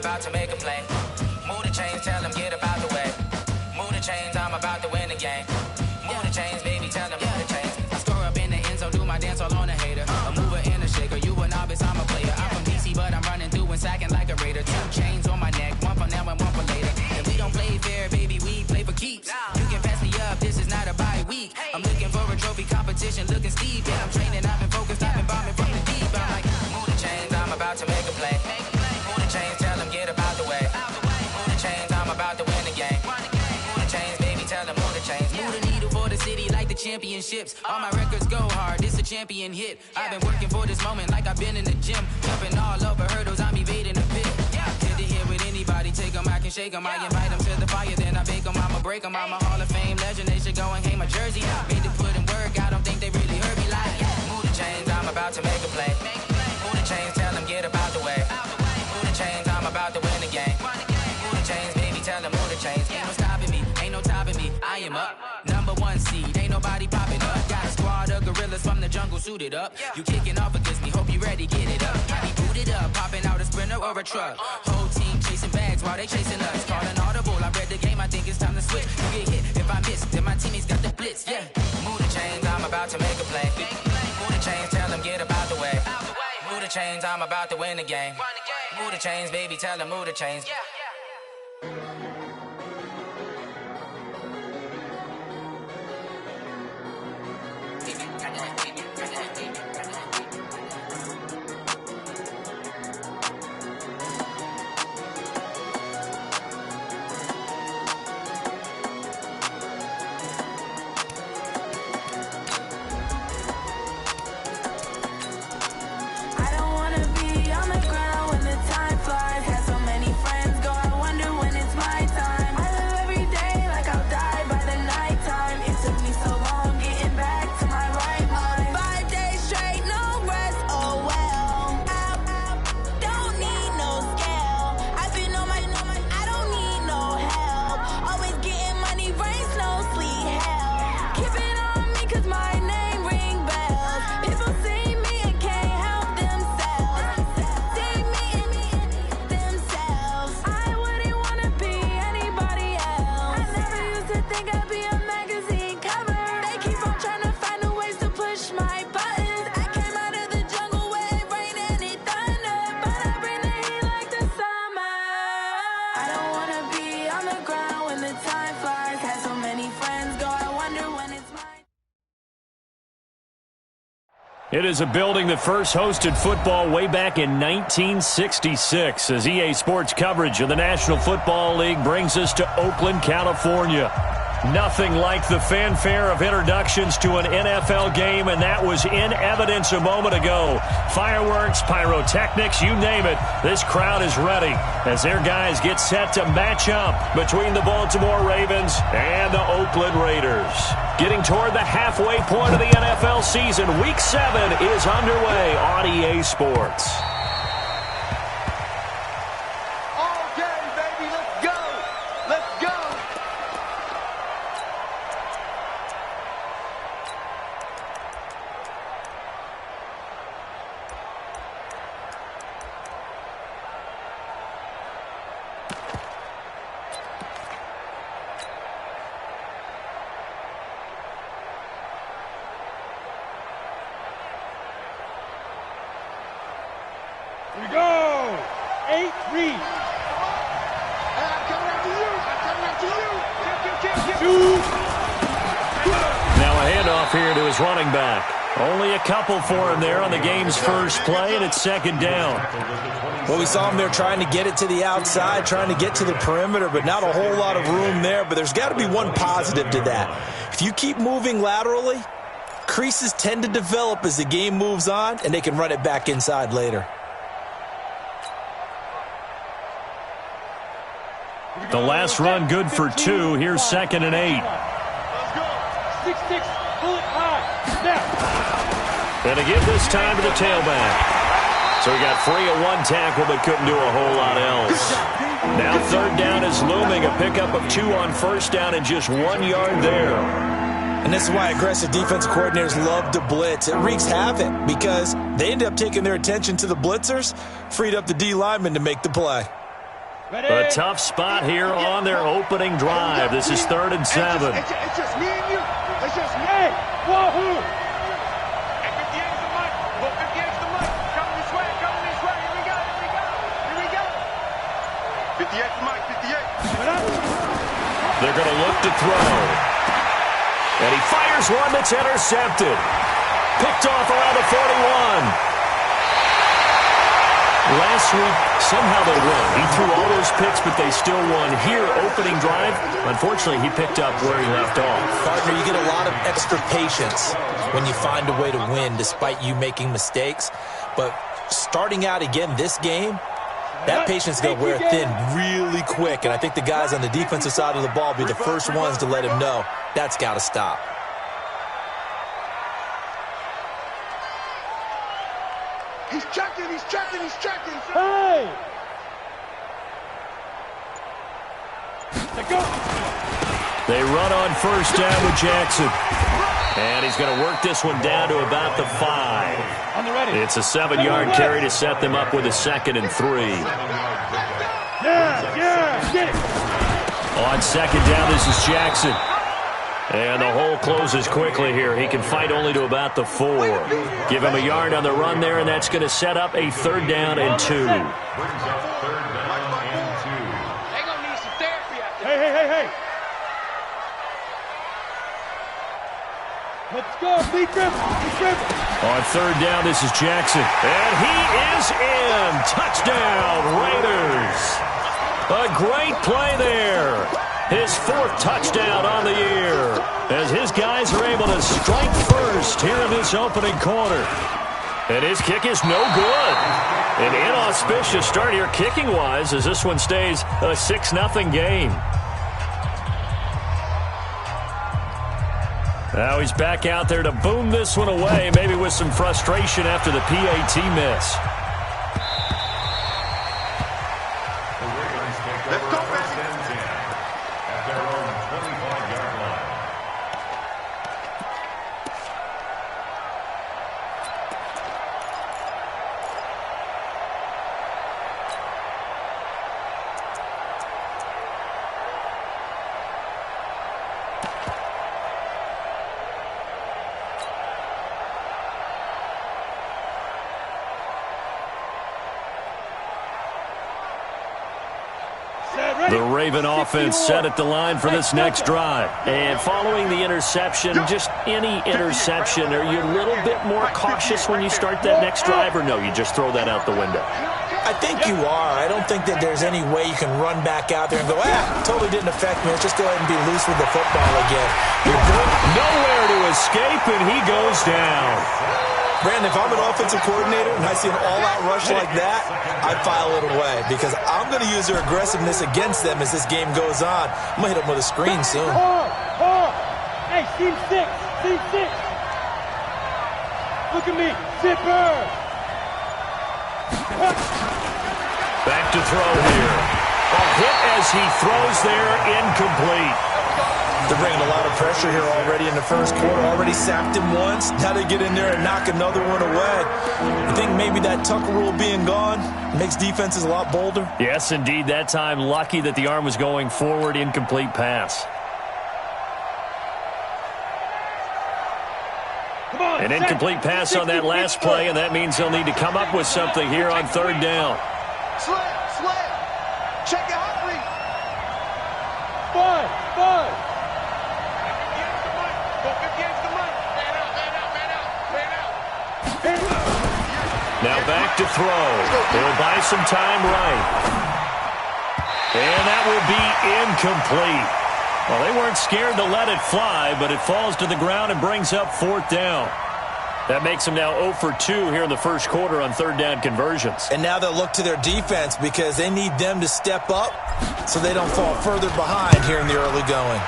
about to make a play. Move the chains, tell them get about the way. Move the chains, I'm about to win the game. Move the chains, baby, tell them move the chains. I score up in the end zone, do my dance all on a hater. A mover and a shaker, you a novice, I'm a player. I'm from DC, but I'm running through and sacking like a raider. 2 chains on my neck, one for now and one for later. And we don't play fair, baby, we play for keeps. You can pass me up, this is not a bye week. I'm looking for a trophy competition, looking steep. Yeah, I'm training, I've been focused, I've been bombing from the deep. I'm like, move the chains, I'm about to make a play. Move the chains, tell them get about the way. Move the chains, I'm about to win the game. Move the chains, baby, tell them move the chains. Move the needle for the city like the championships. All my records go hard, this a champion hit. I've been working for this moment like I've been in the gym. Jumping all over hurdles, I'm evading the pit. Hit to hit with anybody, take them, I can shake them. I invite them to the fire, then I bake them, I'ma break them. I'm a Hall of Fame legend, they should go and hang my jersey. Made to put in work, I don't think they really heard me like, move the chains, I'm about to make a play. Move the chains, tell them get about the way. Move the chains, I'm about to win the game. Move the chains, baby, tell them move the chains. Ain't no stopping me, ain't no topping me, I am up. Number 1 seed, ain't nobody popping up. Got a squad of gorillas from the jungle suited up. You kicking off against me, hope you ready, get it up. I be booted up, popping out a sprinter or a truck. Whole team chasing bags while they chasing us. Calling audible, I read the game, I think it's time to switch. You get hit, if I miss, then my teammates got the blitz, yeah. Move the chains, I'm about to make a play. Move the chains, tell them get about the way. Move the chains, I'm about to win the game. Move the chains, baby, tell them move the chains. It is a building that first hosted football way back in 1966 as EA Sports coverage of the National Football League brings us to Oakland, California. Nothing like the fanfare of introductions to an NFL game, and that was in evidence a moment ago. Fireworks, pyrotechnics, you name it. This crowd is ready as their guys get set to match up between the Baltimore Ravens and the Oakland Raiders. Getting toward the halfway point of the NFL season, Week 7 is underway on EA Sports. Here we go! 8-3. I'm coming after you! Now a handoff here to his running back. Only a couple for him there on the game's first play, and it's second down. Well, we saw him there trying to get it to the outside, trying to get to the perimeter, but not a whole lot of room there. But there's got to be one positive to that. If you keep moving laterally, creases tend to develop as the game moves on, and they can run it back inside later. The last run good for 2. Here's 2nd and 8. Let's go. 6-6, bullet high. Now. And to give this time to the tailback. So he got free of one tackle but couldn't do a whole lot else. Now 3rd down is looming. A pickup of 2 on 1st down and just 1 yard there. And this is why aggressive defensive coordinators love to blitz. It wreaks havoc because they end up taking their attention to the blitzers, freed up the D lineman to make the play. A tough spot here on their opening drive. This is 3rd and 7. It's just me and you. It's just me. Wahoo! Hey, 58's the mic. Well, 58's the mic. Coming this way. Coming this way. Here we go. Here we go. Here we go. 58's the mic. 58. They're going to look to throw. And he fires one that's intercepted. Picked off around the 41. Last week, somehow they won. He threw all those picks, but they still won. Here, opening drive, unfortunately, he picked up where he left off. Partner, you get a lot of extra patience when you find a way to win despite you making mistakes. But starting out again this game, that patience is going to wear thin really quick. And I think the guys on the defensive side of the ball will be the first ones to let him know that's got to stop. He's checking. Hey! Go. They run on first down with Jackson. And he's going to work this one down to about the 5. On the ready. It's a 7-yard carry to set them up with a 2nd and 3. Yeah, get it. On 2nd down, this is Jackson. And the hole closes quickly here. He can fight only to about the 4. Give him a yard on the run there, and that's going to set up a 3rd down and 2. They're going to need some therapy after this. Hey. Let's go. Beat Griffin. On 3rd down, this is Jackson. And he is in. Touchdown, Raiders. A great play there. His 4th touchdown on the year as his guys are able to strike first here in this opening quarter. And his kick is no good. An inauspicious start here kicking-wise as this one stays a 6-0 game. Now he's back out there to boom this one away, maybe with some frustration after the PAT miss. Let's go, baby. The Raven offense set at the line for this next drive. And following the interception, just any interception, are you a little bit more cautious when you start that next drive, or no, you just throw that out the window? I think you are. I don't think that there's any way you can run back out there and go, totally didn't affect me. Let's just go ahead and be loose with the football again. You're good. Nowhere to escape, and he goes down. Brandon, if I'm an offensive coordinator and I see an all-out rush like that, I file it away because I'm going to use their aggressiveness against them as this game goes on. I'm going to hit them with a screen soon. Hey, team 6. Look at me. Zipper. Back to throw here. A hit as he throws there, incomplete. They're bringing a lot of pressure here already in the first quarter. Already sacked him once. Now they get in there and knock another one away. I think maybe that Tucker rule being gone makes defenses a lot bolder. Yes, indeed. That time, lucky that the arm was going forward. Incomplete pass. An incomplete pass on that last play, and that means they'll need to come up with something here on 3rd down. Sled. Check it out, please. Five. Now back to throw. They'll buy some time right. And that will be incomplete. Well, they weren't scared to let it fly, but it falls to the ground and brings up 4th down. That makes them now 0 for 2 here in the first quarter on 3rd down conversions. And now they'll look to their defense because they need them to step up so they don't fall further behind here in the early going.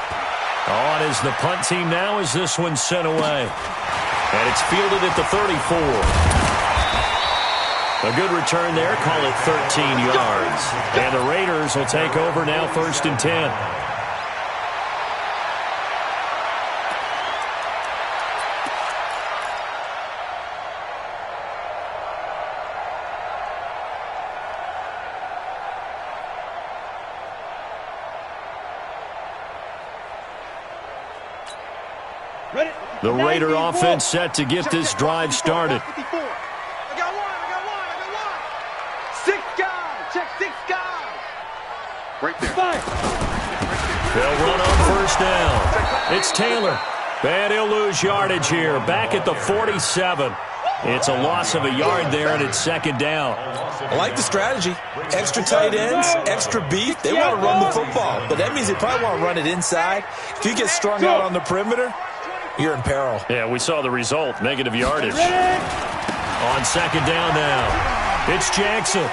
On is the punt team now as this one's sent away. And it's fielded at the 34. A good return there, call it 13 yards. And the Raiders will take over now 1st and 10. The Raider offense set to get this drive started. I got one. 6 guys. Check 6 guys. Right there. They'll run on first down. It's Taylor. And he'll lose yardage here. Back at the 47. It's a loss of a yard there, and it's second down. I like the strategy. Extra tight ends, extra beef. They want to run the football, but that means they probably want to run it inside. If you get strung out on the perimeter, you're in peril. Yeah, we saw the result. Negative yardage. On second down now. It's Jackson.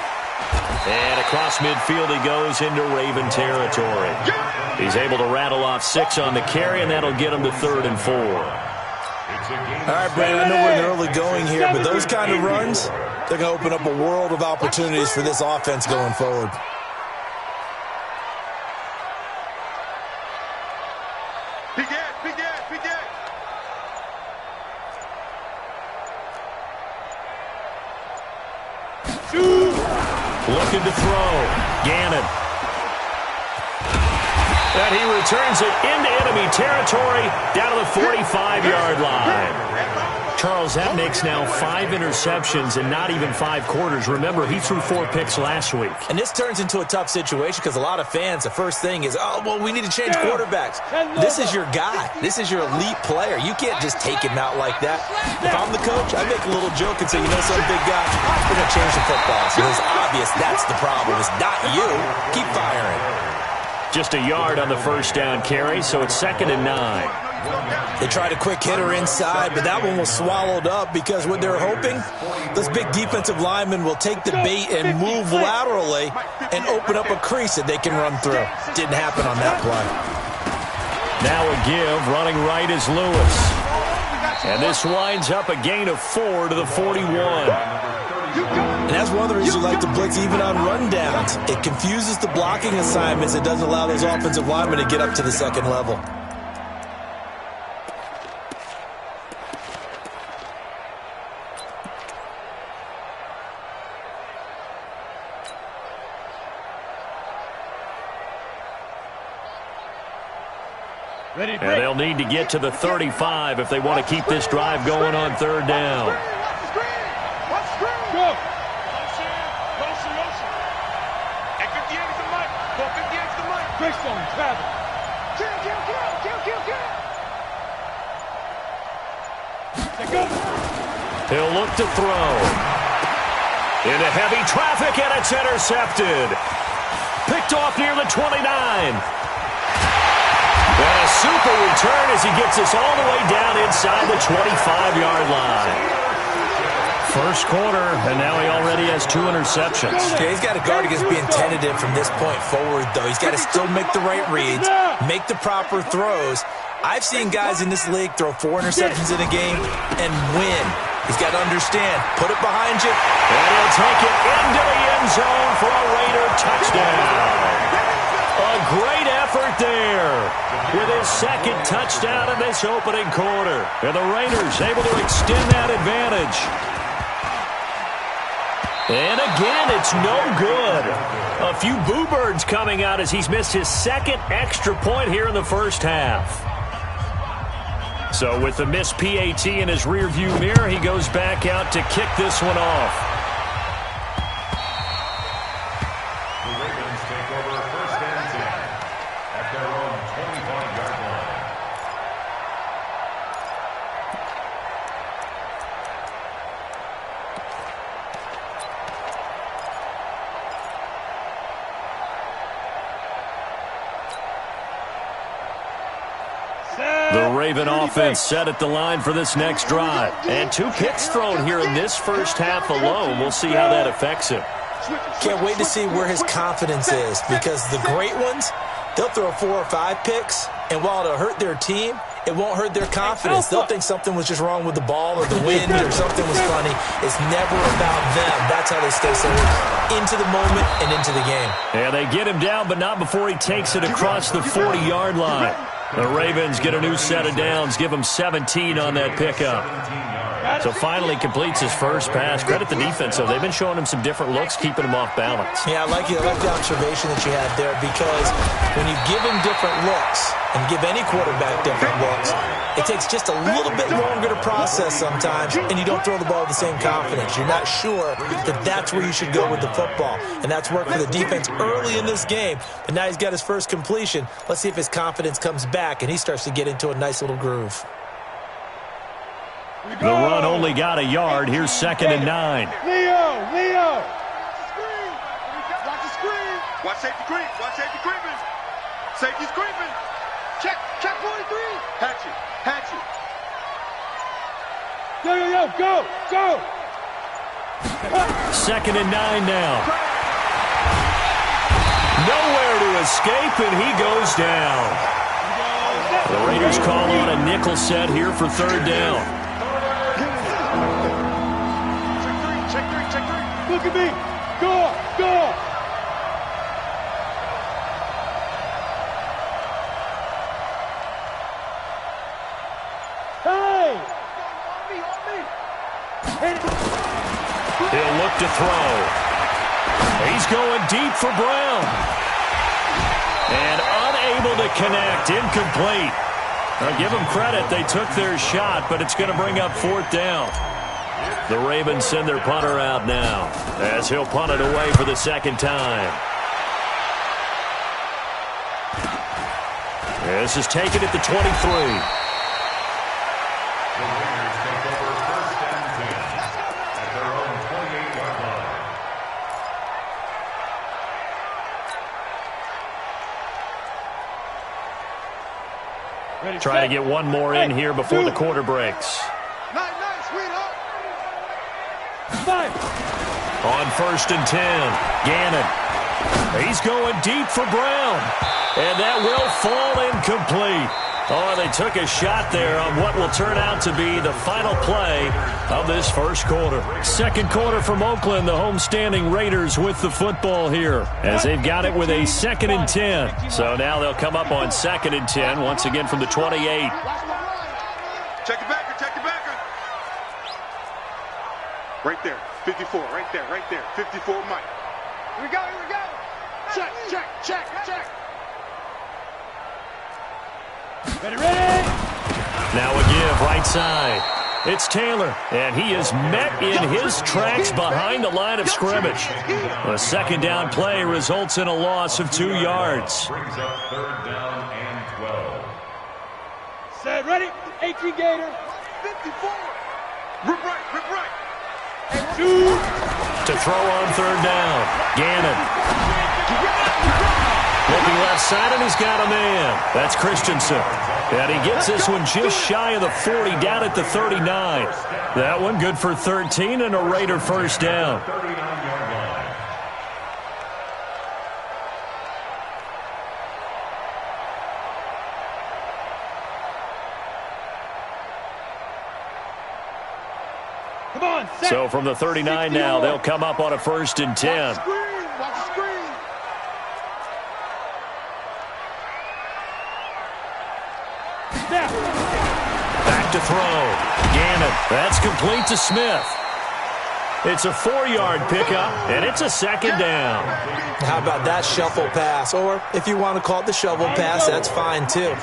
And across midfield he goes into Raven territory. He's able to rattle off 6 on the carry, and that'll get him to 3rd and 4. All right, Brandon, I know we're in the early going here, but those kind of runs, they're going to open up a world of opportunities for this offense going forward. Big edge. Looking to throw. Gannon. And he returns it into enemy territory down to the 45-yard line. Charles, that makes now 5 interceptions and not even 5 quarters. Remember, he threw 4 picks last week. And this turns into a tough situation because a lot of fans, the first thing is, oh, well, we need to change quarterbacks. This is your guy. This is your elite player. You can't just take him out like that. If I'm the coach, I make a little joke and say, you know, some big guy, we're going to change the football. So it's obvious that's the problem. It's not you. Keep firing. Just a yard on the first down carry, so it's 2nd and 9. They tried a quick hitter inside, but that one was swallowed up because what they're hoping, those big defensive linemen will take the bait and move laterally and open up a crease that they can run through. Didn't happen on that play. Now a give, running right is Lewis. And this winds up a gain of 4 to the 41. And that's one of the reasons you like to blitz even on rundowns. It confuses the blocking assignments. It doesn't allow those offensive linemen to get up to the second level. And they'll need to get to the 35 if they want to keep this drive going on 3rd down. He'll look to throw. Into heavy traffic, and it's intercepted. Picked off near the 29. And a super return as he gets us all the way down inside the 25-yard line. First quarter, and now he already has 2 interceptions. Yeah, he's got to guard against being tentative from this point forward, though. He's got to still make the right reads, make the proper throws. I've seen guys in this league throw 4 interceptions in a game and win. He's got to understand, put it behind you. And he'll take it into the end zone for a Raider touchdown. A great effort there with his 2nd touchdown in this opening quarter. And the Raiders able to extend that advantage. And again, it's no good. A few boo birds coming out as he's missed his 2nd extra point here in the first half. So with the missed PAT in his rearview mirror, he goes back out to kick this one off. The Ravens take over 1st and 10 at their own 25-yard line. The Raven offense set at the line for this next drive. And 2 picks thrown here in this first half alone. We'll see how that affects him. Can't wait to see where his confidence is, because the great ones, they'll throw 4 or 5 picks, and while it'll hurt their team, it won't hurt their confidence. They'll think something was just wrong with the ball or the wind or something was funny. It's never about them. That's how they stay so into the moment and into the game. Yeah, they get him down, but not before he takes it across the 40-yard line. The Ravens get a new set of downs, give him 17 on that pickup. So finally completes his first pass. Credit the defense, though. They've been showing him some different looks, keeping him off balance. Yeah, I like the observation that you had there, because when you give him different looks and give any quarterback different looks, it takes just a little bit longer to process sometimes, and you don't throw the ball with the same confidence. You're not sure that that's where you should go with the football, and that's worked for the defense early in this game. But now he's got his first completion. Let's see if his confidence comes back and he starts to get into a nice little groove. The run only got a yard. Here's 2nd and 9. Leo! Watch the screen! Watch safety creep! Watch safety creeping! Safety's creeping! Check 43! Hatch it! Yo, go! 2nd and 9 now. Nowhere to escape, and he goes down. The Raiders call on a nickel set here for 3rd down. Check three! Look at me! Go! Hey! He'll look to throw. He's going deep for Brown. And unable to connect. Incomplete. Now give them credit. They took their shot, but it's going to bring up 4th down. The Ravens send their punter out now, as he'll punt it away for the 2nd time. This is taken at the 23. The Raiders take over 1st and 10 at their own 28-yard line. Try to get one more in here before the quarter breaks. Nice, sweetheart! On 1st and 10, Gannon. He's going deep for Brown. And that will fall incomplete. Oh, they took a shot there on what will turn out to be the final play of this first quarter. 2nd quarter from Oakland, the homestanding Raiders with the football here, as they've got it with a 2nd and 10. So now they'll come up on 2nd and 10, once again from the 28. Check your backer! Right there, 54, right there, 54 Mike. Here we go! Check! Ready! Now a give, right side. It's Taylor, and he is met in his tracks behind the line of scrimmage. A 2nd down play results in a loss of 2 yards. Brings up 3rd down and 12. Set, ready? 18 Gator. 54! Rip right! To throw on 3rd down, Gannon. Looking left side, and he's got a man. That's Christensen. And he gets this one just shy of the 40, down at the 39. That one good for 13 and a Raider 1st down. 39-yard line. Come on, set. So from the 39 now, they'll come up on a 1st and 10. Watch the screen! Back to throw. Gannon. That's complete to Smith. It's a 4-yard pickup, and it's a 2nd down. How about that shuffle pass? Or if you want to call it the shovel pass, that's fine too.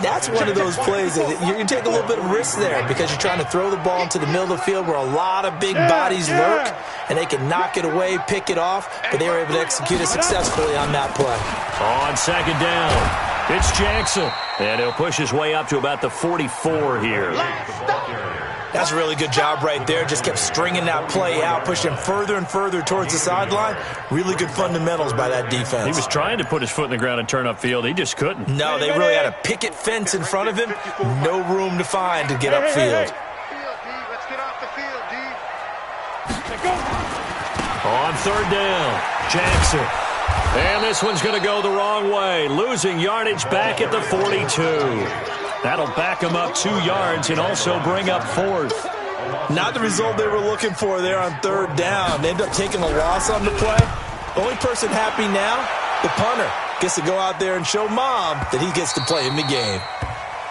That's one of those plays that you take a little bit of risk there, because you're trying to throw the ball into the middle of the field where a lot of big bodies lurk, and they can knock it away, pick it off, but they were able to execute it successfully on that play. On 2nd down, it's Jackson, and he'll push his way up to about the 44 here. That's a really good job right there. Just kept stringing that play out, pushing further and further towards the sideline. Really good fundamentals by that defense. He was trying to put his foot in the ground and turn upfield. He just couldn't. No, they really had a picket fence in front of him. No room to find to get upfield. Let's get off the field, D. On 3rd down, Jackson. And this one's going to go the wrong way, losing yardage back at the 42. That'll back them up 2 yards and also bring up 4th. Not the result they were looking for there on 3rd down. They end up taking a loss on the play. The only person happy now, the punter, gets to go out there and show Mom that he gets to play in the game.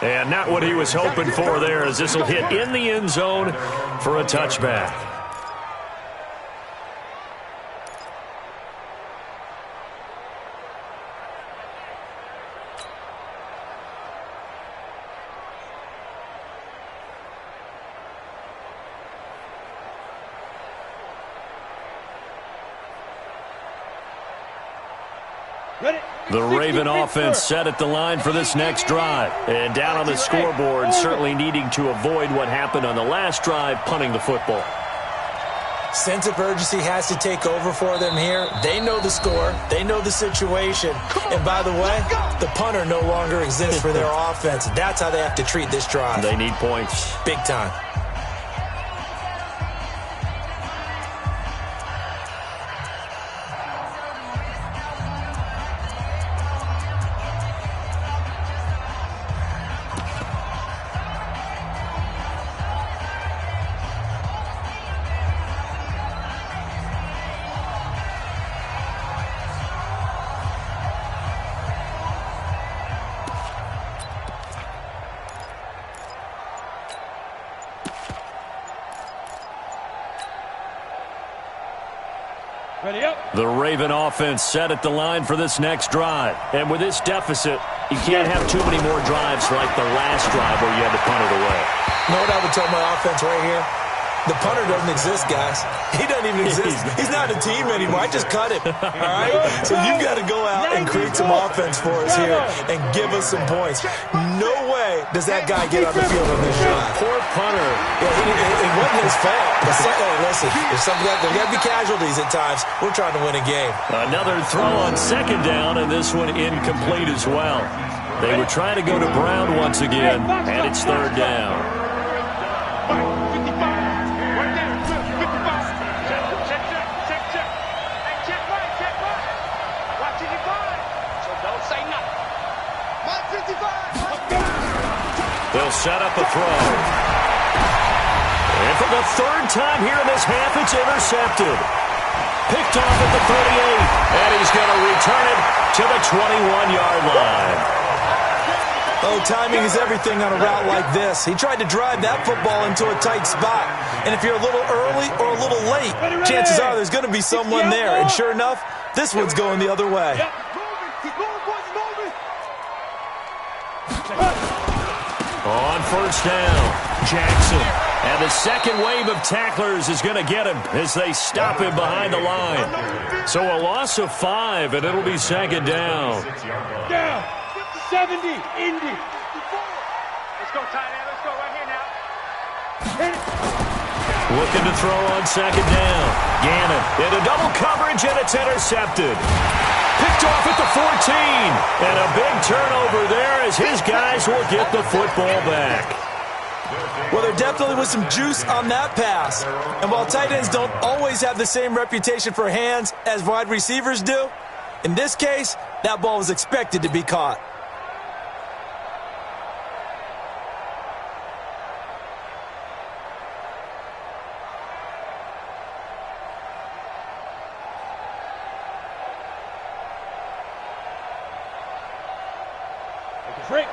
And not what he was hoping for there, as this will hit in the end zone for a touchback. The Raven offense set at the line for this next drive. And down on the scoreboard, certainly needing to avoid what happened on the last drive, punting the football. Sense of urgency has to take over for them here. They know the score. They know the situation. And by the way, the punter no longer exists for their offense. That's how they have to treat this drive. They need points. Big time. The Raven offense set at the line for this next drive. And with this deficit, you can't have too many more drives like the last drive where you had to punt it away. You know what I would tell my offense right here? The punter doesn't exist, guys. He doesn't even exist. He's not a team anymore. I just cut him. All right? So you've got to go out and create some offense for us here and give us some points. No way does that guy get on the field on this drive. Poor punter. Yeah, it wasn't his fault. Hey, listen, there's got to be casualties at times. We're trying to win a game. Another throw on second down, and this one incomplete as well. They were trying to go to Brown once again, and it's third down. They'll set up a throw. And for the third time here in this half, it's intercepted. Picked off at the 38, and he's going to return it to the 21-yard line. Oh, timing is everything on a route like this. He tried to drive that football into a tight spot. And if you're a little early or a little late, chances are there's going to be someone there. And sure enough, this one's going the other way. On first down, Jackson. And the second wave of tacklers is going to get him as they stop him behind the line. So a loss of 5, and it'll be second down. Down. 70, Indy. 54. Let's go, tight end. Let's go right here now. Hit it. Looking to throw on second down. Gannon into double coverage, and it's intercepted. Picked off at the 14. And a big turnover there as his guys will get the football back. Well, there definitely was some juice on that pass. And while tight ends don't always have the same reputation for hands as wide receivers do, in this case, that ball was expected to be caught.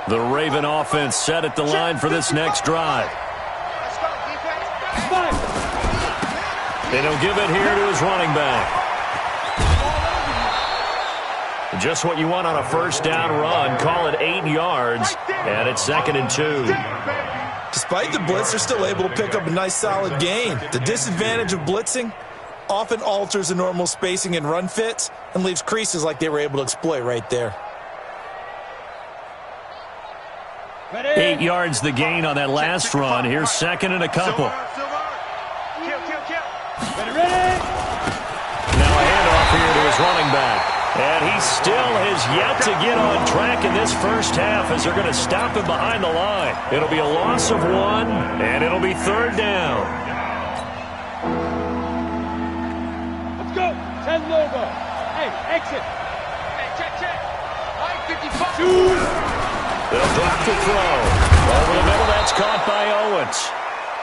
The Raven offense set at the line for this next drive. And he'll give it here to his running back. Just what you want on a first down run. Call it 8 yards, and it's 2nd and 2. Despite the blitz, they're still able to pick up a nice solid gain. The disadvantage of blitzing often alters the normal spacing and run fits and leaves creases like they were able to exploit right there. 8 yards the gain on that last run. Here's 2nd and a couple. Now a handoff here to his running back. And he still has yet to get on track in this first half as they're going to stop him behind the line. It'll be a loss of 1, and it'll be third down. Let's go. 10 logo. Hey, exit. Hey, check. Line 55. They'll drop the throw. Over the middle, that's caught by Owens.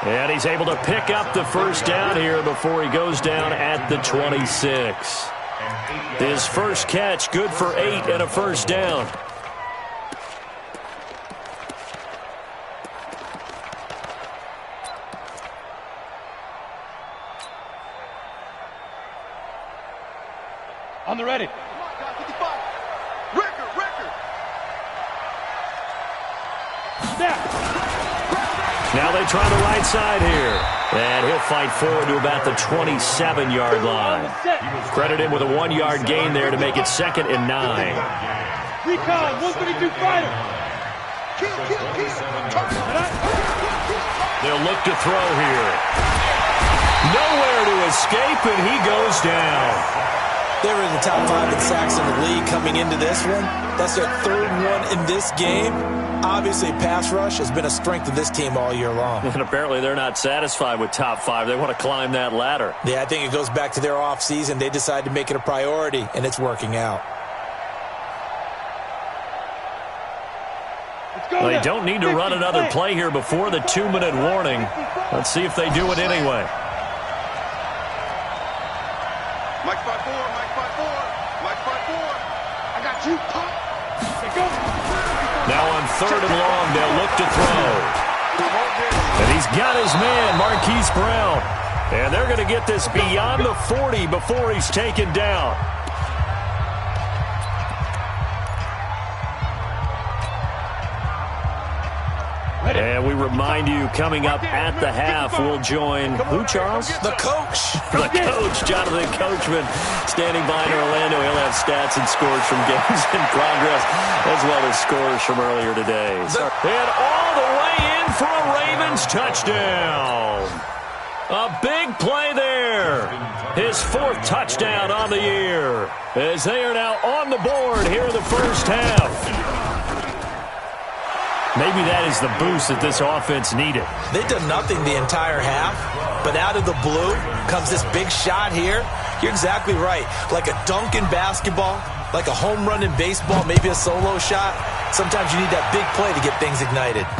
And he's able to pick up the first down here before he goes down at the 26. His first catch, good for 8 and a first down. On the ready. Come on, guys, 55. Record. Snap. Now they try the right side here. And he'll fight forward to about the 27-yard line. Credit him with a 1-yard gain there to make it 2nd and 9. Recon, 132 fighter. Kill. They'll look to throw here. Nowhere to escape, and he goes down. They were in the top 5 in sacks in the league coming into this one. That's their 3rd one in this game. Obviously, pass rush has been a strength of this team all year long. And apparently they're not satisfied with top 5. They want to climb that ladder. Yeah, I think it goes back to their offseason. They decided to make it a priority, and it's working out. They don't need to run another play here before the 2-minute warning. Let's see if they do it anyway. Mike 5-4. I got you, pop. Now on 3rd and long, they'll look to throw. And he's got his man, Marquise Brown. And they're going to get this beyond the 40 before he's taken down. And we remind you, coming up at the half, we'll join who, Charles? The coach. The coach, Jonathan Coachman, standing by in Orlando. He'll have stats and scores from games in progress, as well as scores from earlier today. And all the way in for a Ravens touchdown. A big play there. His 4th touchdown on the year, as they are now on the board here in the first half. Maybe that is the boost that this offense needed. They've done nothing the entire half, but out of the blue comes this big shot here. You're exactly right. Like a dunk in basketball, like a home run in baseball, maybe a solo shot. Sometimes you need that big play to get things ignited. The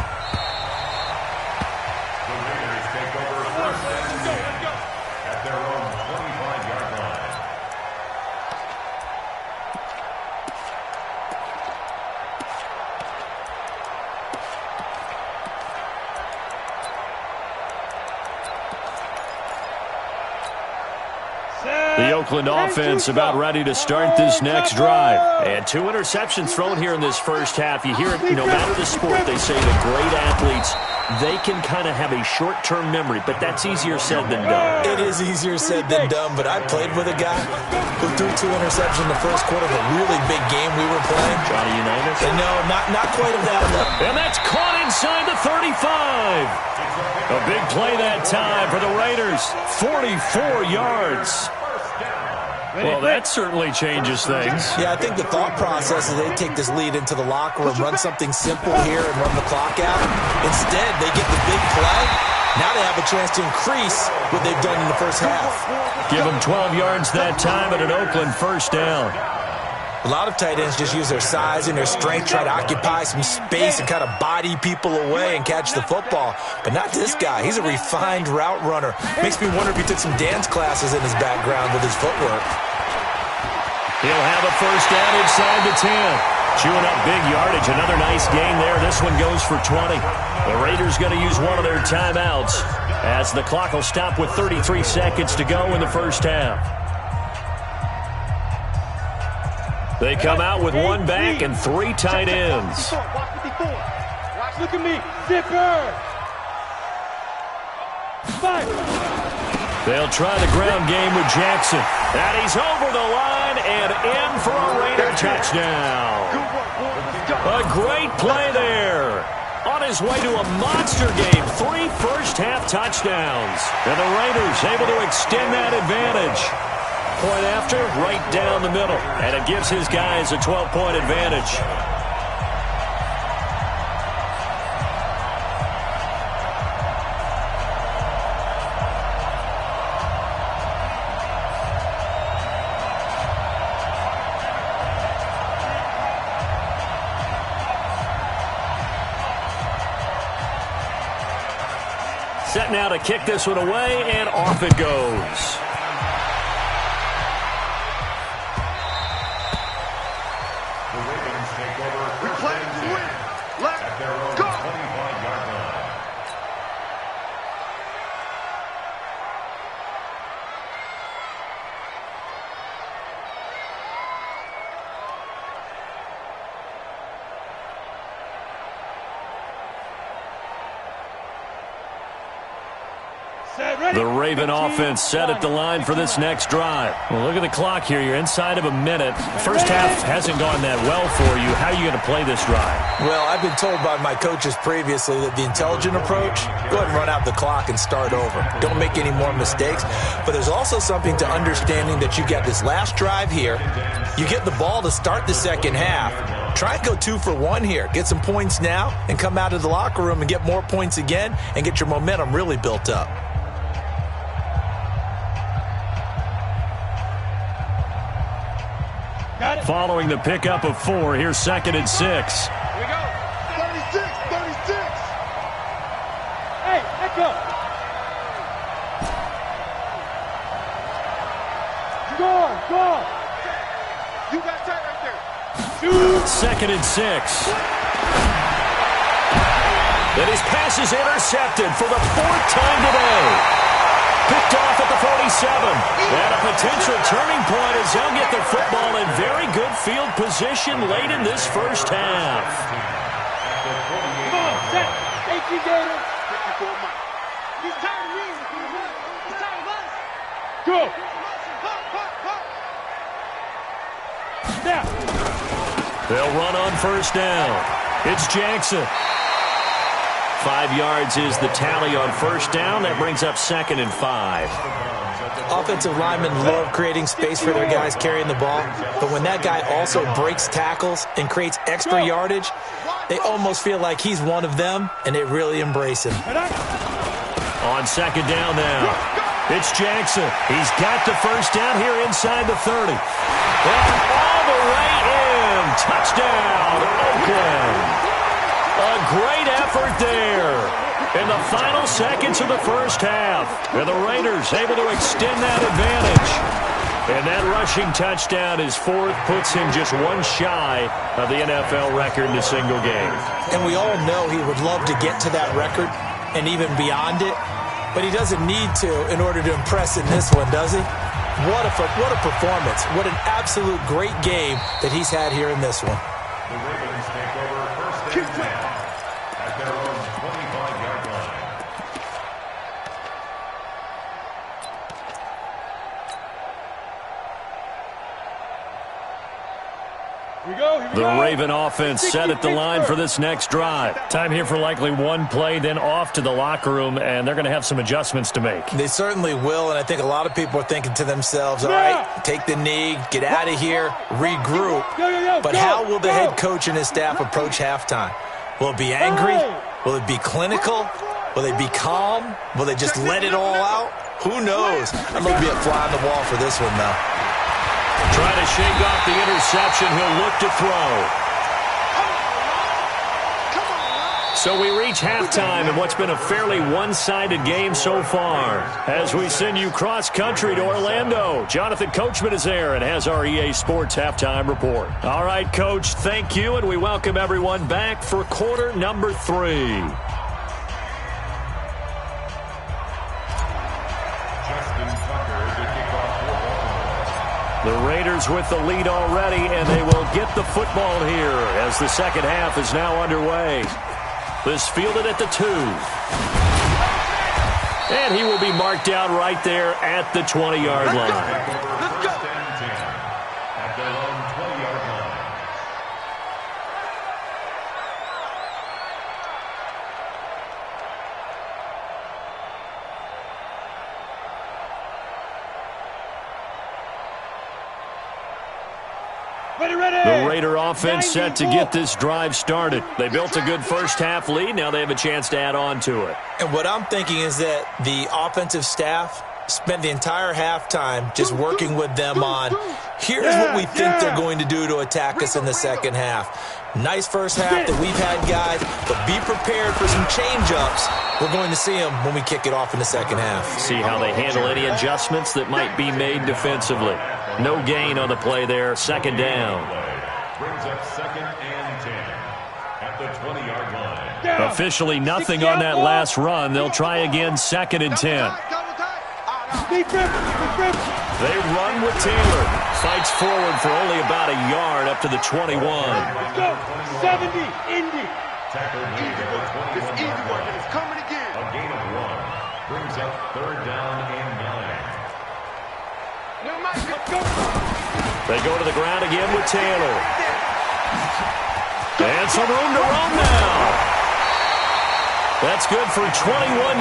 Raiders take over 1st and 10 at their own 25-yard line. The Oakland offense about ready to start this next drive. And 2 interceptions thrown here in this first half. You hear it, no matter the sport, they say the great athletes, they can kind of have a short-term memory, but that's easier said than done. It is easier said than done, but I played with a guy who threw 2 interceptions in the first quarter of a really big game we were playing. Johnny Unitas? And no, not quite of that level. And that's caught inside the 35. A big play that time for the Raiders. 44 yards. Well, that certainly changes things. Yeah, I think the thought process is they take this lead into the locker room, run something simple here and run the clock out. Instead, they get the big play. Now they have a chance to increase what they've done in the first half. Give them 12 yards that time at an Oakland first down. A lot of tight ends just use their size and their strength, try to occupy some space and kind of body people away and catch the football. But not this guy. He's a refined route runner. Makes me wonder if he took some dance classes in his background with his footwork. He'll have a first down inside the 10. Chewing up big yardage. Another nice gain there. This one goes for 20. The Raiders going to use one of their timeouts as the clock will stop with 33 seconds to go in the first half. They come out with 1 back and 3 tight ends. Watch, look at me. Zipper. Fire. They'll try the ground game with Jackson. And he's over the line and in for a Raider touchdown. A great play there. On his way to a monster game. 3 first-half touchdowns. And the Raiders able to extend that advantage. Point after, right down the middle. And it gives his guys a 12-point advantage. Set now to kick this one away, and off it goes. The Raven offense set at the line for this next drive. Well, look at the clock here. You're inside of a minute. First half hasn't gone that well for you. How are you going to play this drive? Well, I've been told by my coaches previously that the intelligent approach, go ahead and run out the clock and start over. Don't make any more mistakes. But there's also something to understanding that you got this last drive here. You get the ball to start the second half. Try and go 2 for 1 here. Get some points now and come out of the locker room and get more points again and get your momentum really built up. Following the pickup of 4, here's 2nd and 6. Here we go. 36, 36. Hey, let go. Go. You got tight right there. 2nd and 6. And his pass is intercepted for the 4th time today. Picked off at the 47. And a potential turning point as they'll get the football in very good field position late in this first half. Come on, set. Thank you, Gator. He's tired of me. He's tired of us. Go. Hop. Snap. They'll run on first down. It's Jackson. 5 yards is the tally on first down. That brings up 2nd and 5. Offensive linemen love creating space for their guys carrying the ball, but when that guy also breaks tackles and creates extra yardage, they almost feel like he's one of them, and they really embrace him. On second down now, it's Jackson. He's got the first down here inside the 30. And all the way in. Touchdown, Oakland. A great effort there in the final seconds of the first half. And the Raiders able to extend that advantage. And that rushing touchdown, his 4th, puts him just 1 shy of the NFL record in a single game. And we all know he would love to get to that record and even beyond it, but he doesn't need to in order to impress in this one, does he? What a performance. What an absolute great game that he's had here in this one. The Ravens take over 1st and 10 at their own 25-yard line. The Raven offense set at the line for this next drive. Time here for likely 1 play, then off to the locker room, and they're going to have some adjustments to make. They certainly will, and I think a lot of people are thinking to themselves, all right, take the knee, get out of here, regroup. But how will the head coach and his staff approach halftime? Will it be angry? Will it be clinical? Will they be calm? Will they just let it all out? Who knows? I'm going to be a fly on the wall for this one, though. Trying to shake off the interception. He'll look to throw. So we reach halftime in what's been a fairly one-sided game so far. As we send you cross-country to Orlando, Jonathan Coachman is there and has our EA Sports halftime report. All right, Coach, thank you, and we welcome everyone back for quarter number 3. The Raiders with the lead already, and they will get the football here as the second half is now underway. This fielded at the 2. And he will be marked down right there at the 20-yard line. Let's go. At their own 20-yard line. The Raider offense set to get this drive started. They built a good first half lead. Now they have a chance to add on to it. And what I'm thinking is that the offensive staff spent the entire halftime just working with them on, here's what we think they're going to do to attack us in the second half. Nice first half that we've had, guys, but be prepared for some change-ups. We're going to see them when we kick it off in the second half. See how they handle any adjustments that might be made defensively. No gain on the play there. Second down. Brings up 2nd and 10 at the 20-yard line. Officially nothing on that last run. They'll try again, 2nd and 10. They run with Taylor. Fights forward for only about a yard up to the 21. Let's go. 70, Indy. Tackle made at the 21-yard line. It's coming again. A gain of 1. Brings up 3rd down and 9. They go to the ground again with Taylor. And some room to run now. That's good for 21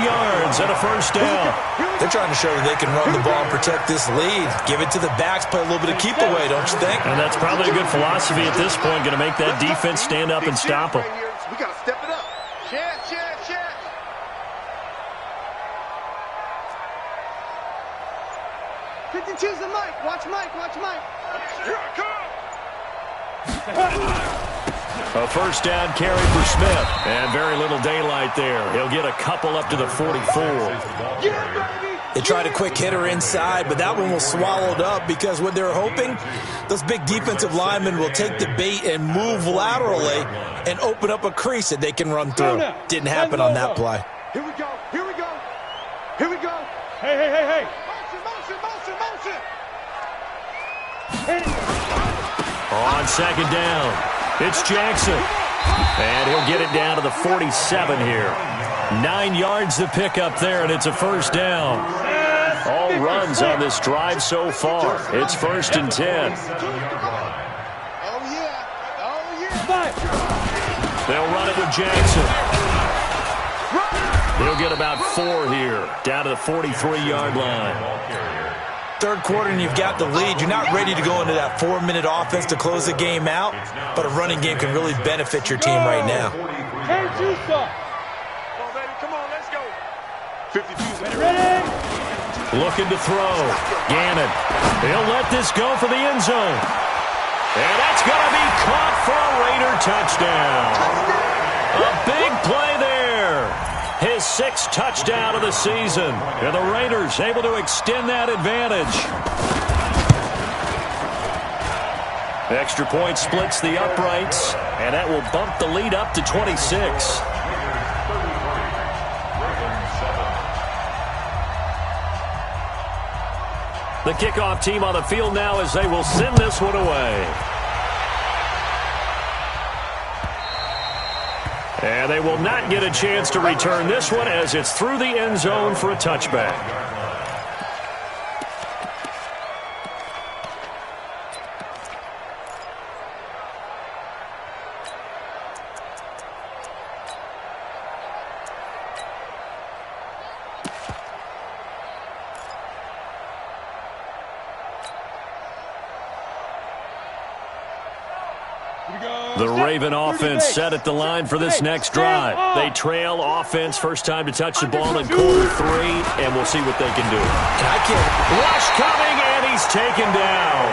yards and a first down. They're trying to show that they can run the ball and protect this lead. Give it to the backs, play a little bit of keep away, don't you think? And that's probably a good philosophy at this point, going to make that defense stand up and stop them. We got to step it up. Check, check, check. Choose the mic. Watch Mike. Watch Mike. Here I come. A first down carry for Smith. And very little daylight there. He'll get a couple up to the 44. They tried a quick hitter inside, but that one was swallowed up because what they're hoping, those big defensive linemen will take the bait and move laterally and open up a crease that they can run through. Didn't happen on that play. Here we go. Here we go. Here we go. Hey, hey, hey, hey. On second down, it's Jackson. And he'll get it down to the 47 here. 9 yards to pick up there, and it's a first down. All runs on this drive so far. It's 1st and 10. Oh, yeah. Oh, yeah. They'll run it with Jackson. He'll get about 4 here, down to the 43-yard line. Third quarter and you've got the lead. You're not ready to go into that 4-minute offense to close the game out, but a running game can really benefit your team right now. Hey, Juice. Come on, let's go. 52. Ready? Looking to throw. Gannon. He'll let this go for the end zone. And that's going to be caught for a Raider touchdown. A big play there. His 6th touchdown of the season. And the Raiders able to extend that advantage. Extra point splits the uprights, and that will bump the lead up to 26. The kickoff team on the field now as they will send this one away. And they will not get a chance to return this one as it's through the end zone for a touchback. The Raven offense set at the line for this next drive. They trail offense first time to touch the ball in quarter 3, and we'll see what they can do. Rush coming, and he's taken down.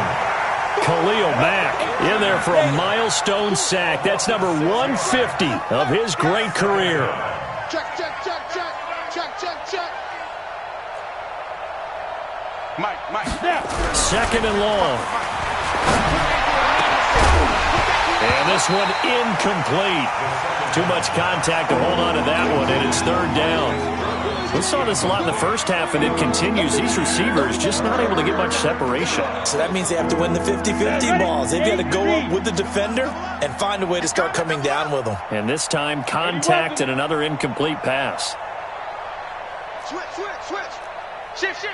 Khalil Mack in there for a milestone sack. That's number 150 of his great career. Check, check, check, check. Check, check, check. Mike. Second and long. And this one incomplete. Too much contact to hold on to that one, and it's 3rd down. We saw this a lot in the first half, and it continues. These receivers just not able to get much separation. So that means they have to win the 50-50 balls. They've got to go up with the defender and find a way to start coming down with them. And this time, contact and another incomplete pass. Switch. Shift.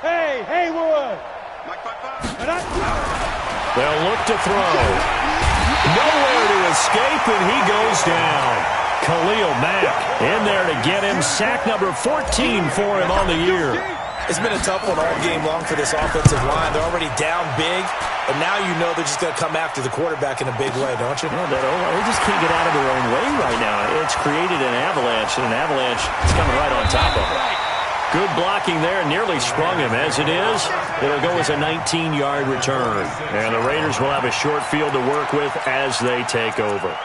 Hey, Haywood. Mike, 5-5. They'll look to throw. Nowhere to escape, and he goes down. Khalil Mack in there to get him. Sack number 14 for him on the year. It's been a tough one all game long for this offensive line. They're already down big, and now you know they're just going to come after the quarterback in a big way, don't you? No, they just can't get out of their own way right now. It's created an avalanche, and an avalanche is coming right on top of them. Good blocking there, nearly sprung him. As it is, it'll go as a 19-yard return. And the Raiders will have a short field to work with as they take over.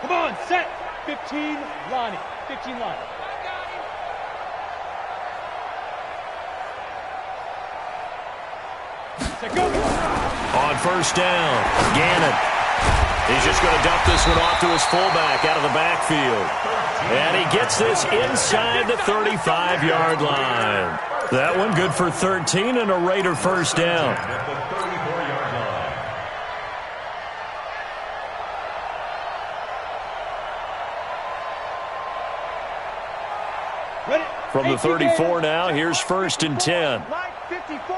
Come on, set. 15, Lonnie. 15, Lonnie. Set, go. On first down, Gannon. He's just going to dump this one off to his fullback out of the backfield. And he gets this inside the 35-yard line. That one good for 13 and a Raider first down. From the 34 now, here's 1st and 10. Mike 54,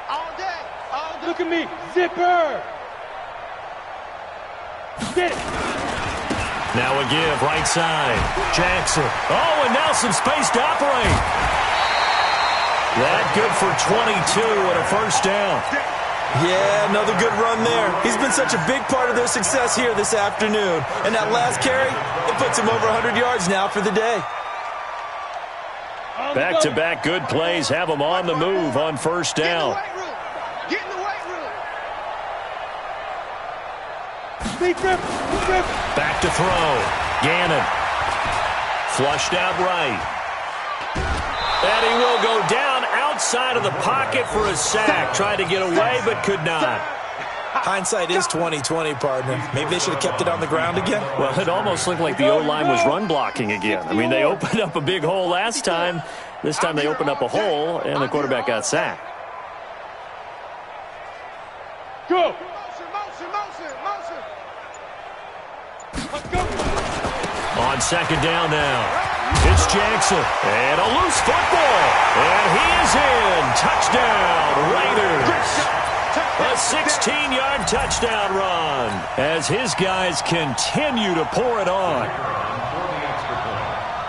all day, all day. Look at me, zipper. Get it. Now a give, right side. Jackson. Oh, and now some space to operate. That good for 22 and a first down. Yeah, another good run there. He's been such a big part of their success here this afternoon. And that last carry, it puts him over 100 yards now for the day. Back-to-back good plays have him on the move on first down. Get in the weight room. Back to throw. Gannon. Flushed out right. And he will go down outside of the pocket for a sack. Tried to get away, but could not. Hindsight is 20/20, partner. Maybe they should have kept it on the ground again. Well, it almost looked like the O-line was run blocking again. I mean, they opened up a big hole last time. This time they opened up a hole, and the quarterback got sacked. Go. On second down now, it's Jackson. And a loose football. And he is in. Touchdown, Raiders. A 16-yard touchdown run as his guys continue to pour it on.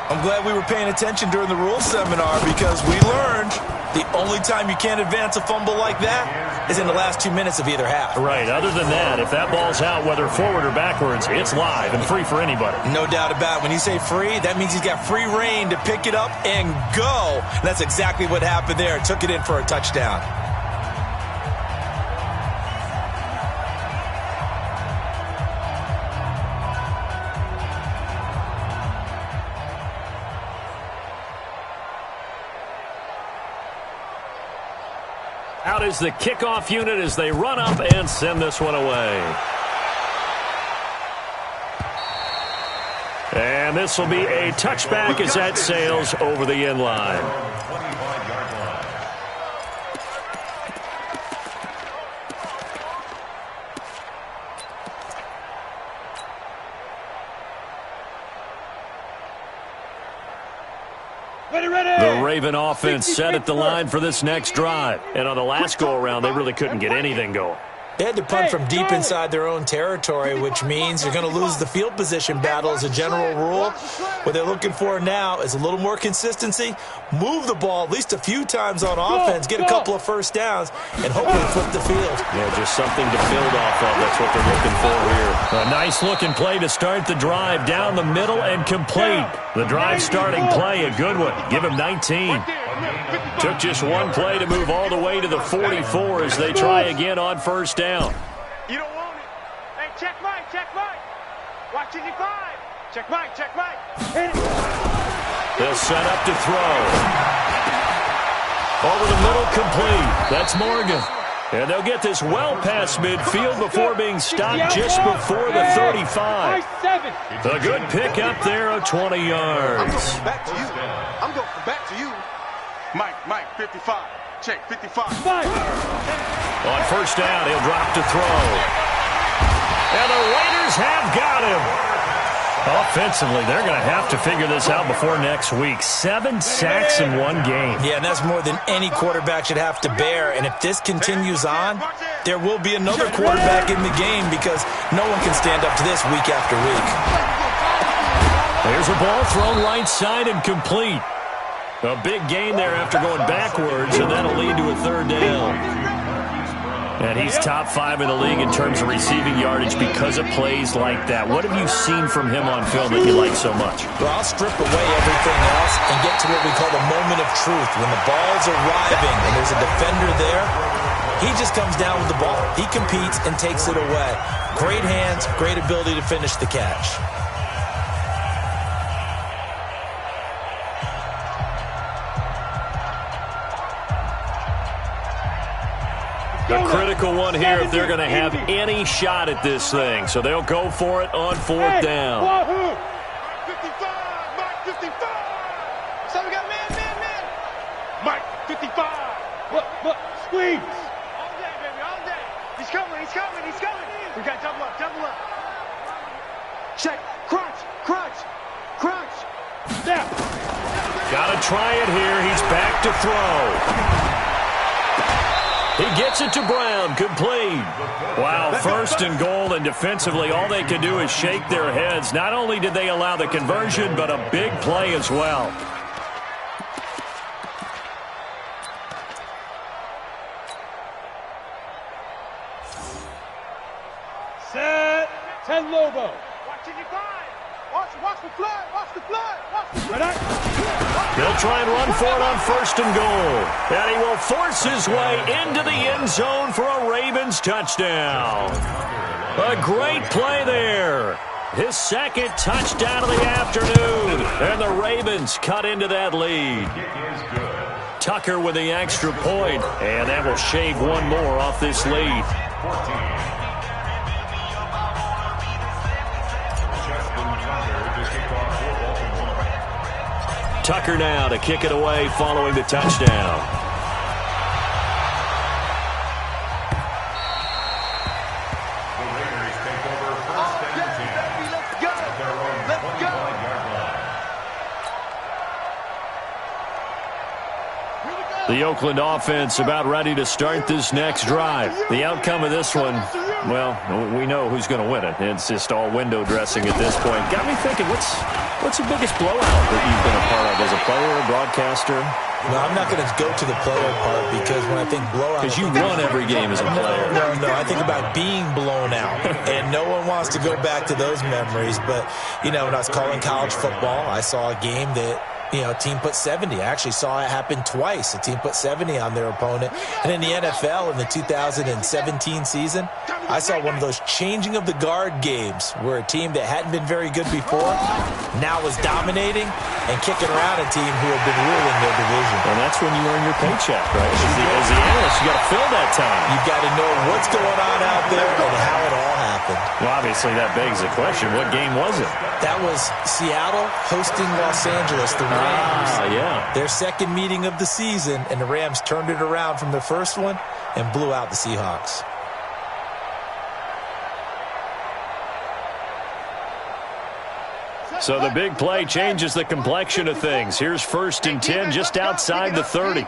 I'm glad we were paying attention during the rules seminar because we learned the only time you can't advance a fumble like that is in the last 2 minutes of either half. Right. Other than that, if that ball's out, whether forward or backwards, it's live and free for anybody. No doubt about it. When you say free, that means he's got free reign to pick it up and go. And that's exactly what happened there. Took it in for a touchdown. Out is the kickoff unit as they run up and send this one away. And this will be a touchback as that sails over the end line. The Raven offense set at the line for this next drive. And on the last go-around, they really couldn't get anything going. They had to punt from deep inside their own territory, which means you're going to lose the field position battle as a general rule. What they're looking for now is a little more consistency, move the ball at least a few times on offense, get a couple of first downs, and hopefully flip the field. Yeah, just something to build off of. That's what they're looking for here. A nice-looking play to start the drive down the middle and complete. The drive starting play, a good one. Give him 19. Took just one play to move all the way to the 44 as they try again on first down. You don't want it. Hey, check Mike, check Mike. Watch 85. Check Mike, check Mike. They'll set up to throw. Over the middle, complete. That's Morgan. And they'll get this well past midfield before being stopped just before the 35. A good pick up there of 20 yards. I'm going back to you. I'm going back to you. Mike, 55. Check, 55. On first down, he'll drop to throw. And the Raiders have got him. Offensively, they're going to have to figure this out before next week. 7 sacks in one game. Yeah, and that's more than any quarterback should have to bear. And if this continues on, there will be another quarterback in the game because no one can stand up to this week after week. There's a ball thrown right side and complete. A big gain there after going backwards, and that'll lead to a third down. And he's top 5 in the league in terms of receiving yardage because of plays like that. What have you seen from him on film that you like so much? Well, I'll strip away everything else and get to what we call the moment of truth. When the ball's arriving and there's a defender there, he just comes down with the ball. He competes and takes it away. Great hands, great ability to finish the catch. A critical one here if they're going to have any shot at this thing. So they'll go for it on fourth down. Wahoo! 55, Mike 55. So we got man. Mike 55. Look, squeeze. All day, baby, all day. He's coming. We got double up. Check, crunch. Step. Got to try it here. He's back to throw. He gets it to Brown, complete. Wow, first and goal, and defensively all they can do is shake their heads. Not only did they allow the conversion, but a big play as well. Set. 10 Lobo. Watch it, you find. Watch the flood. He'll try and run for it on first and goal. And he will force his way into the end zone for a Ravens touchdown. A great play there. His second touchdown of the afternoon. And the Ravens cut into that lead. Tucker with the extra point. And that will shave one more off this lead. Tucker now to kick it away following the touchdown. The Raiders take over first and 10. Let's go. At their own 25-yard line. The Oakland offense about ready to start this next drive. The outcome of this one, well, we know who's going to win it. It's just all window dressing at this point. Got me thinking, what's the biggest blowout that you've been a part of as a player, broadcaster? No, I'm not going to go to the player part because when I think blowout... Because you won every game as a player. No, I think about being blown out. And no one wants to go back to those memories. But, when I was calling college football, I saw a game that, a team put 70. I actually saw it happen twice. A team put 70 on their opponent. And in the NFL, in the 2017 season, I saw one of those changing of the guard games where a team that hadn't been very good before now was dominating and kicking around a team who had been ruling their division. And that's when you earn your paycheck, right? As the analyst, you got to fill that time. You've got to know what's going on out there and how it all happened. Well, obviously, that begs the question, what game was it? That was Seattle hosting Los Angeles, the Rams. Yeah. Their second meeting of the season, and the Rams turned it around from the first one and blew out the Seahawks. So the big play changes the complexion of things. Here's first and 10 just outside the 30.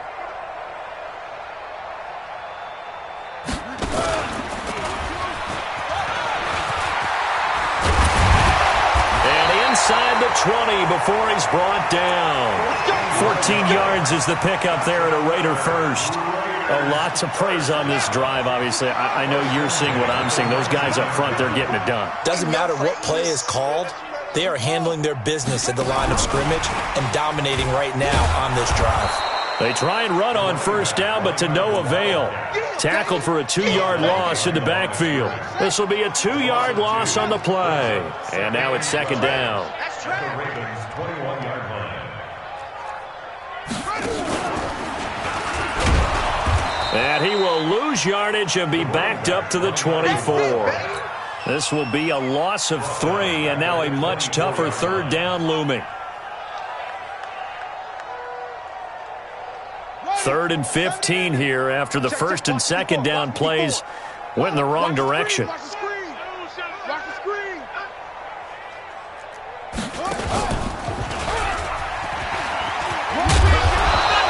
And inside the 20 before he's brought down. 14 yards is the pickup there at a Raider first. Lots of praise on this drive, obviously. I know you're seeing what I'm seeing. Those guys up front, they're getting it done. Doesn't matter what play is called. They are handling their business at the line of scrimmage and dominating right now on this drive. They try and run on first down, but to no avail. Tackled for a 2-yard loss in the backfield. This will be a 2-yard loss on the play. And now it's second down. The Ravens' 21-yard line. And he will lose yardage and be backed up to the 24. This will be a loss of 3, and now a much tougher third down looming. 3rd and 15 here after the first and second down plays went in the wrong direction. Watch the screen. Watch the screen.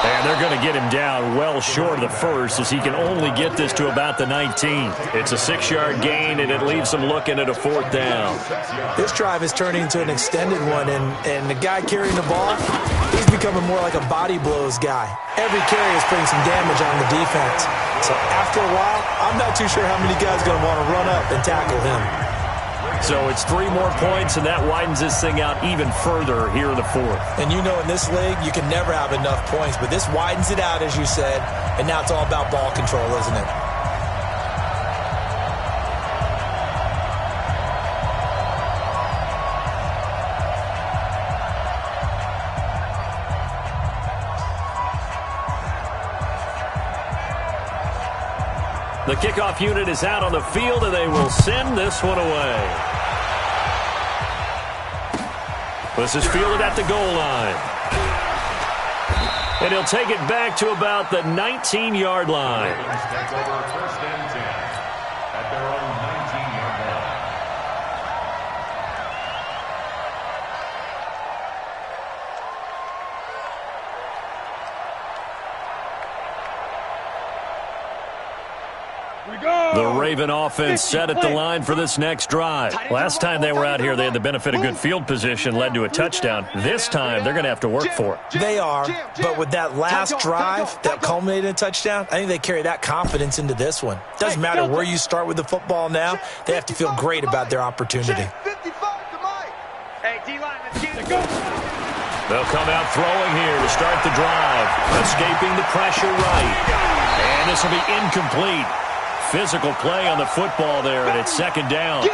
And they're going to get him down well short of the first as he can only get this to about the 19. It's a 6-yard gain, and it leaves them looking at a 4th down. This drive is turning into an extended one, and the guy carrying the ball, he's becoming more like a body blows guy. Every carry is putting some damage on the defense. So after a while, I'm not too sure how many guys are going to want to run up and tackle him. So it's 3 more points, and that widens this thing out even further here in the 4th. And in this league, you can never have enough points, but this widens it out, as you said, and now it's all about ball control, isn't it? The kickoff unit is out on the field, and they will send this one away. This is fielded at the goal line. And he'll take it back to about the 19-yard line. Take over first and 10 at their own 19-yard line. The Raven offense set at the line for this next drive. Last time they were out here, they had the benefit of good field position, led to a touchdown. This time, they're going to have to work for it. They are, but with that last drive that culminated in a touchdown, I think they carry that confidence into this one. Doesn't matter where you start with the football now, they have to feel great about their opportunity. Hey, D-line, let's get it. They'll come out throwing here to start the drive, escaping the pressure right. And this will be incomplete. Physical play on the football there, and it's second down.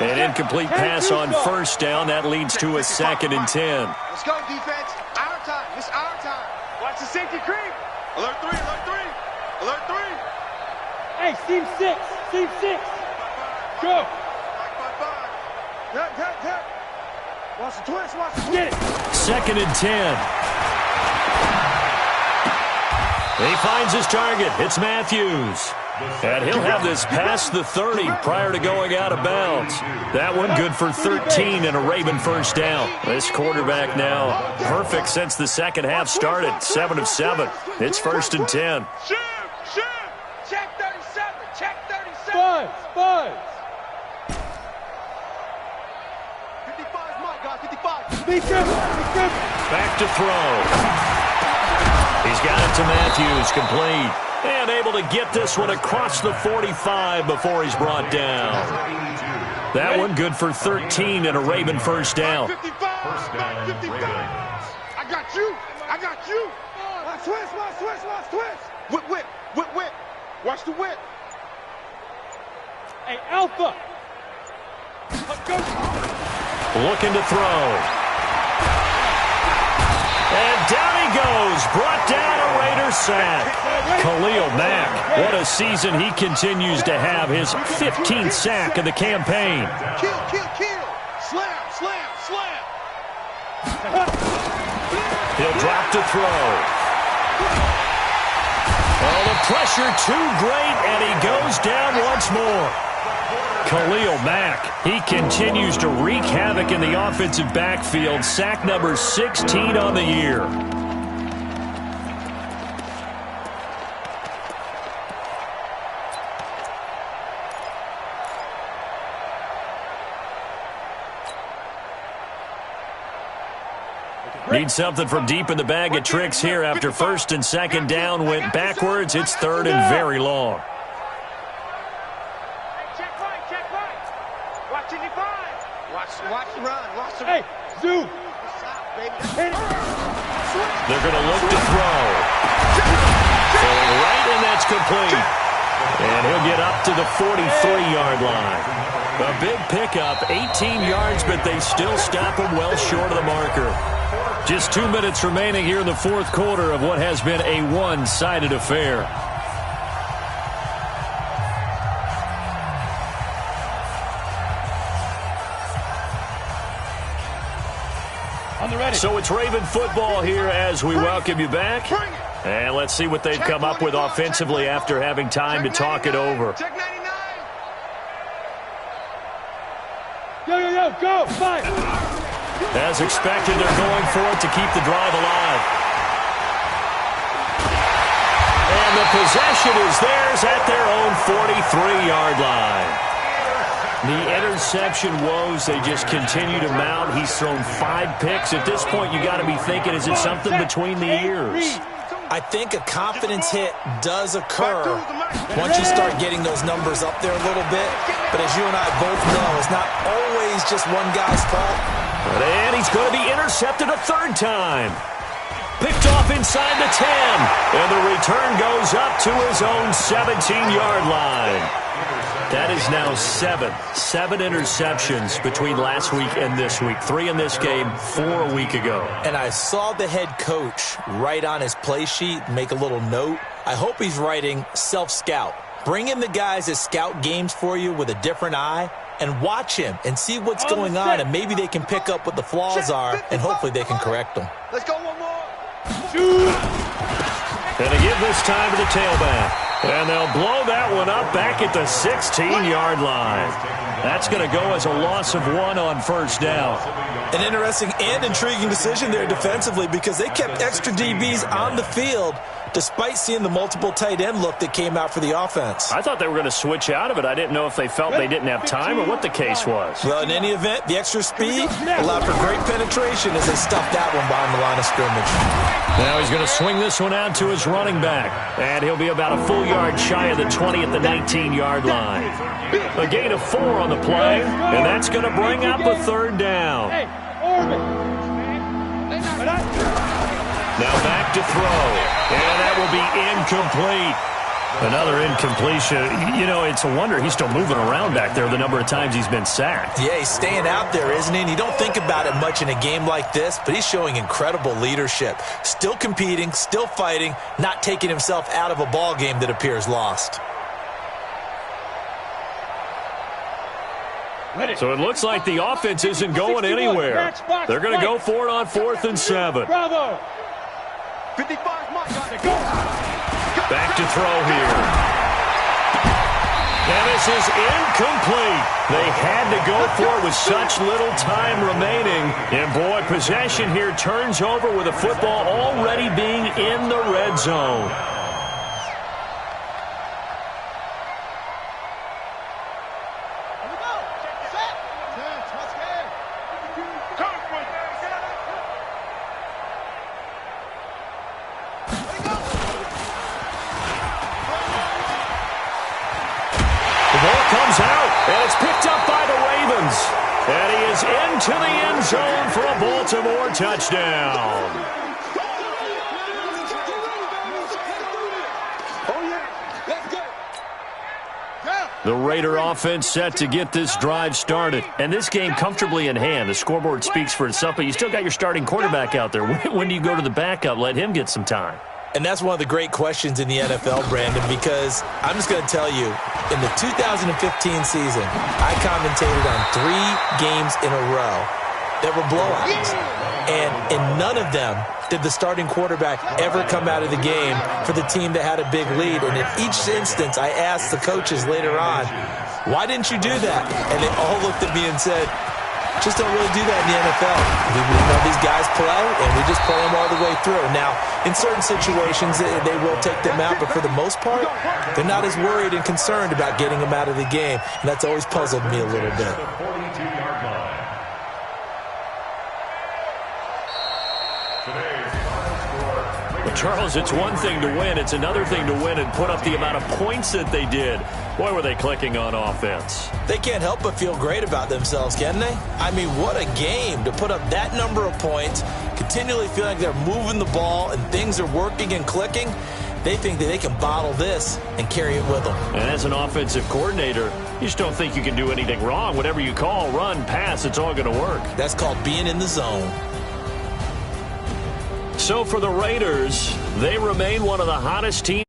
An incomplete pass on first down. That leads to a 2nd and 10. Let's go, defense. Our time. It's our time. Watch the safety creep. Alert 3, alert 3. Alert 3. Hey, team 6. Team 6. Go. 5. Watch the twist. Watch the twist. Get it. 2nd and 10. He finds his target. It's Matthews. And he'll have this past the 30 prior to going out of bounds. That one good for 13 and a Raven first down. This quarterback now perfect since the second half started. 7 of 7. It's 1st and 10. Shoot. Check 37. Check 37. Buzz. 55's Mike, guys. 55. Be careful. Back to throw. He's got it to Matthews, complete. And able to get this one across the 45 before he's brought down. That one good for 13 and a Raven first down. 55. I got you. Watch twist. Whip. Watch the whip. Hey, Alpha. Let's go. Looking to throw. And down he goes, brought down a Raider sack. Khalil Mack, what a season he continues to have, his 15th sack of the campaign. Kill. Slam. He'll drop to throw. Oh, the pressure too great, and he goes down once more. Khalil Mack, he continues to wreak havoc in the offensive backfield. Sack number 16 on the year. Need something from deep in the bag of tricks here after 1st and 2nd down went backwards. It's 3rd and very long. Watch the run. Hey, zoom. They're going to look to throw. Throwing right, and that's complete. And he'll get up to the 43-yard line. A big pickup, 18 yards, but they still stop him well short of the marker. Just 2 minutes remaining here in the 4th quarter of what has been a one-sided affair. So it's Raven football here as we welcome you back. And let's see what they've come up with offensively after having time to talk it over. Yo, go, 5. As expected, they're going for it to keep the drive alive. And the possession is theirs at their own 43-yard line. The interception woes, they just continue to mount. He's thrown 5 picks. At this point, you got to be thinking, is it something between the ears? I think a confidence hit does occur once you start getting those numbers up there a little bit. But as you and I both know, it's not always just one guy's fault. And he's going to be intercepted a 3rd time. Picked off inside the 10. And the return goes up to his own 17-yard line. That is now 7 interceptions between last week and this week. 3 in this game, 4 a week ago. And I saw the head coach write on his play sheet, make a little note I hope he's writing self-scout. Bring in the guys that scout games for you with a different eye and watch him and see what's going on, and maybe they can pick up what the flaws are, and hopefully they can correct them. Let's go one more. And they give this time to the tailback. And they'll blow that one up back at the 16-yard line. That's going to go as a loss of 1 on first down. An interesting and intriguing decision there defensively, because they kept extra DBs on the field despite seeing the multiple tight end look that came out for the offense. I thought they were going to switch out of it. I didn't know if they felt they didn't have time or what the case was. Well, in any event, the extra speed allowed for great penetration as they stuffed that one behind the line of scrimmage. Now he's going to swing this one out to his running back, and he'll be about a full yard shy of the 20 at the 19-yard line. A gain of 4 on the play, and that's going to bring up a third down. Now back to throw, and that will be incomplete. Another incompletion. You know, it's a wonder he's still moving around back there the number of times he's been sacked. Yeah, he's staying out there, isn't he? And you don't think about it much in a game like this, but he's showing incredible leadership. Still competing, still fighting, not taking himself out of a ball game that appears lost. So it looks like the offense isn't going anywhere. They're going to go for it on 4th and 7. Bravo. 55, Mike. Go. Back to throw here. And this is incomplete. They had to go for it with such little time remaining. And, boy, possession here turns over with the football already being in the red zone. And it's picked up by the Ravens. And he is into the end zone for a Baltimore touchdown. The Raider offense set to get this drive started. And this game comfortably in hand. The scoreboard speaks for itself, but you still got your starting quarterback out there. When do you go to the backup? Let him get some time. And that's one of the great questions in the NFL, Brandon, because I'm just going to tell you, in the 2015 season, I commentated on 3 games in a row that were blowouts. And in none of them did the starting quarterback ever come out of the game for the team that had a big lead. And in each instance, I asked the coaches later on, why didn't you do that? And they all looked at me and said, just don't really do that in the NFL. We know these guys play, and we just play them all the way through. Now, in certain situations, they will take them out, but for the most part, they're not as worried and concerned about getting them out of the game, and that's always puzzled me a little bit. Charles, it's one thing to win. It's another thing to win and put up the amount of points that they did. Boy, were they clicking on offense. They can't help but feel great about themselves, can they? I mean, what a game to put up that number of points, continually feeling like they're moving the ball and things are working and clicking. They think that they can bottle this and carry it with them. And as an offensive coordinator, you just don't think you can do anything wrong. Whatever you call, run, pass, it's all going to work. That's called being in the zone. So for the Raiders, they remain one of the hottest teams.